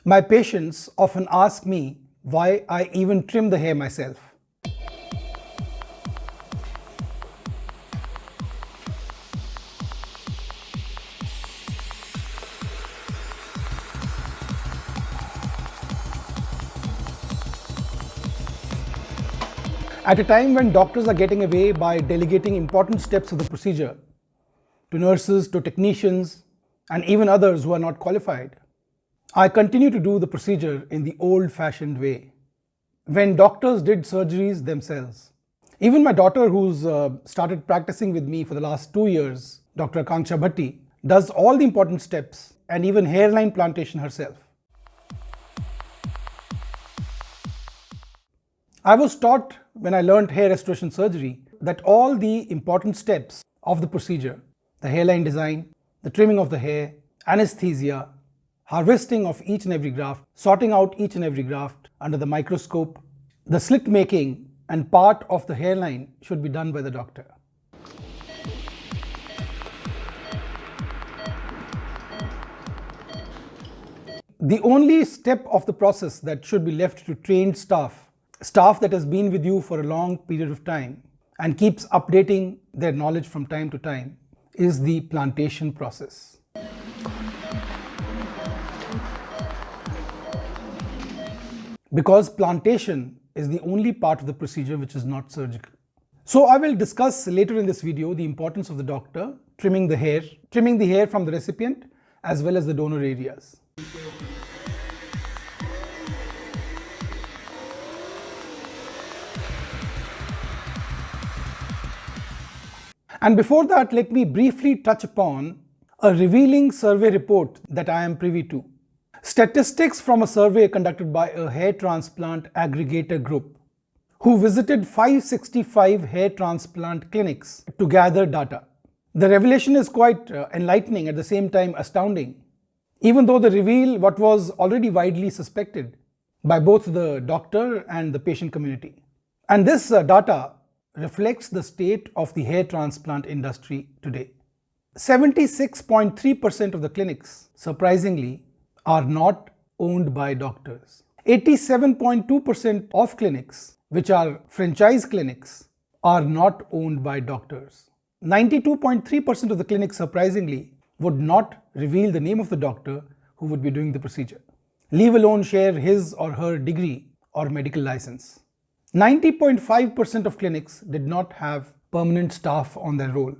My patients often ask me why I even trim the hair myself. At a time when doctors are getting away by delegating important steps of the procedure to nurses, to technicians, and even others who are not qualified, I continue to do the procedure in the old-fashioned way, when doctors did surgeries themselves. Even my daughter, who's started practicing with me for the last 2 years, Dr. Akanksha Bhatti, does all the important steps and even hairline plantation herself. I was taught when I learned hair restoration surgery that all the important steps of the procedure, the hairline design, the trimming of the hair, anesthesia, harvesting of each and every graft, sorting out each and every graft under the microscope, the slit making and part of the hairline should be done by the doctor. The only step of the process that should be left to trained staff that has been with you for a long period of time and keeps updating their knowledge from time to time, is the plantation process. Because plantation is the only part of the procedure which is not surgical. So I will discuss later in this video the importance of the doctor trimming the hair from the recipient as well as the donor areas. And before that, let me briefly touch upon a revealing survey report that I am privy to. Statistics from a survey conducted by a hair transplant aggregator group who visited 565 hair transplant clinics to gather data. The revelation is quite enlightening, at the same time astounding, even though they reveal what was already widely suspected by both the doctor and the patient community. And this data reflects the state of the hair transplant industry today. 76.3% of the clinics, surprisingly, are not owned by doctors. 87.2% of clinics, which are franchise clinics, are not owned by doctors. 92.3% of the clinics, surprisingly, would not reveal the name of the doctor who would be doing the procedure, leave alone share his or her degree or medical license. 90.5% of clinics did not have permanent staff on their roll,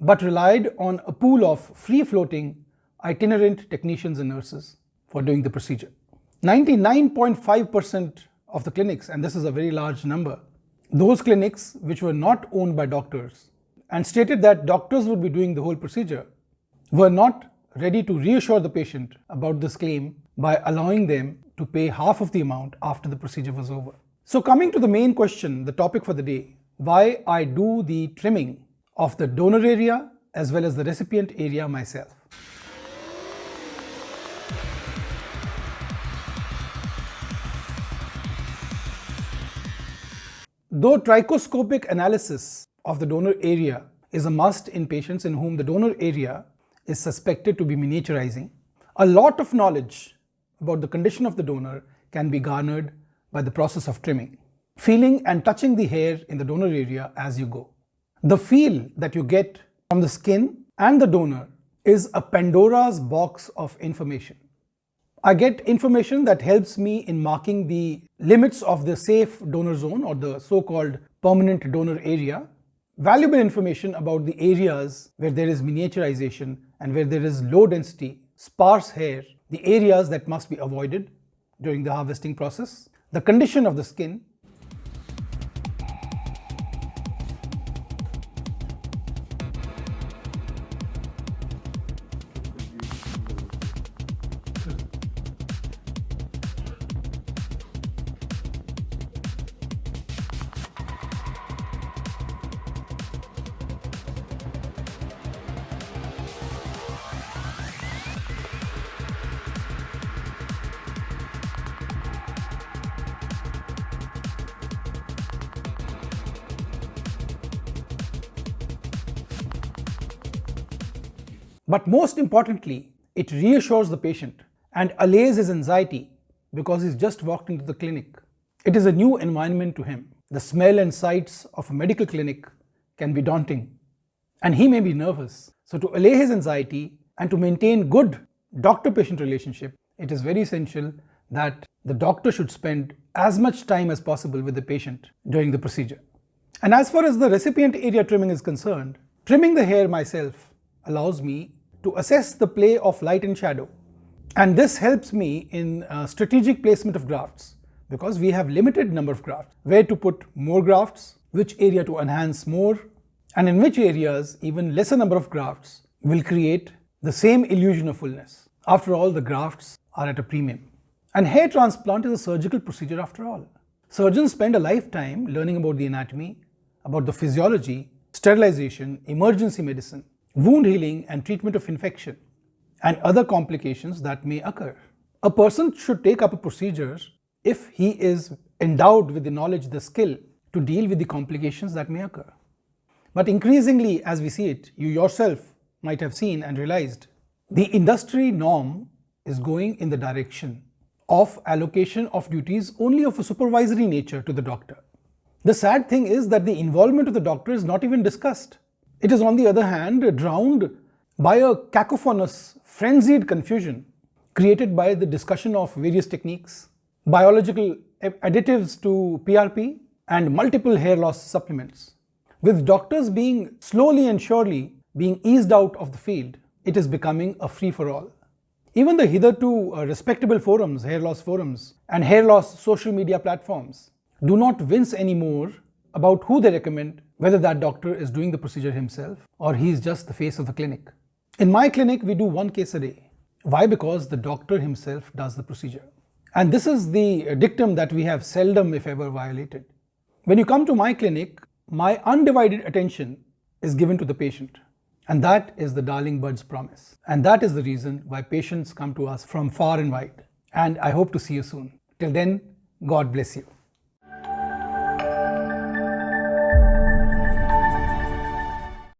but relied on a pool of free-floating, itinerant technicians and nurses for doing the procedure. 99.5% of the clinics, and this is a very large number, those clinics which were not owned by doctors and stated that doctors would be doing the whole procedure, were not ready to reassure the patient about this claim by allowing them to pay half of the amount after the procedure was over. So coming to the main question, the topic for the day, why I do the trimming of the donor area as well as the recipient area myself. Though trichoscopic analysis of the donor area is a must in patients in whom the donor area is suspected to be miniaturizing, a lot of knowledge about the condition of the donor can be garnered by the process of trimming, feeling and touching the hair in the donor area as you go. The feel that you get from the skin and the donor is a Pandora's box of information. I get information that helps me in marking the limits of the safe donor zone or the so-called permanent donor area, valuable information about the areas where there is miniaturization and where there is low density, sparse hair, the areas that must be avoided during the harvesting process, the condition of the skin, But most importantly, it reassures the patient and allays his anxiety because he's just walked into the clinic. It is a new environment to him. The smell and sights of a medical clinic can be daunting, and he may be nervous. So to allay his anxiety and to maintain good doctor-patient relationship, it is very essential that the doctor should spend as much time as possible with the patient during the procedure. And as far as the recipient area trimming is concerned, trimming the hair myself allows me to assess the play of light and shadow. And this helps me in strategic placement of grafts, because we have limited number of grafts, where to put more grafts, which area to enhance more, and in which areas even lesser number of grafts will create the same illusion of fullness. After all, the grafts are at a premium. And hair transplant is a surgical procedure after all. Surgeons spend a lifetime learning about the anatomy, about the physiology, sterilization, emergency medicine, wound healing and treatment of infection, and other complications that may occur. A person should take up a procedure if he is endowed with the knowledge, the skill to deal with the complications that may occur. But increasingly, as we see it, you yourself might have seen and realized, the industry norm is going in the direction of allocation of duties only of a supervisory nature to the doctor. The sad thing is that the involvement of the doctor is not even discussed. It is, on the other hand, drowned by a cacophonous, frenzied confusion created by the discussion of various techniques, biological additives to PRP, and multiple hair loss supplements. With doctors being slowly and surely being eased out of the field, it is becoming a free-for-all. Even the hitherto respectable forums, hair loss forums, and hair loss social media platforms do not wince anymore about who they recommend, whether that doctor is doing the procedure himself or he is just the face of the clinic. In my clinic, we do one case a day. Why? Because the doctor himself does the procedure. And this is the dictum that we have seldom, if ever, violated. When you come to my clinic, my undivided attention is given to the patient. And that is the darling bud's promise. And that is the reason why patients come to us from far and wide. And I hope to see you soon. Till then, God bless you.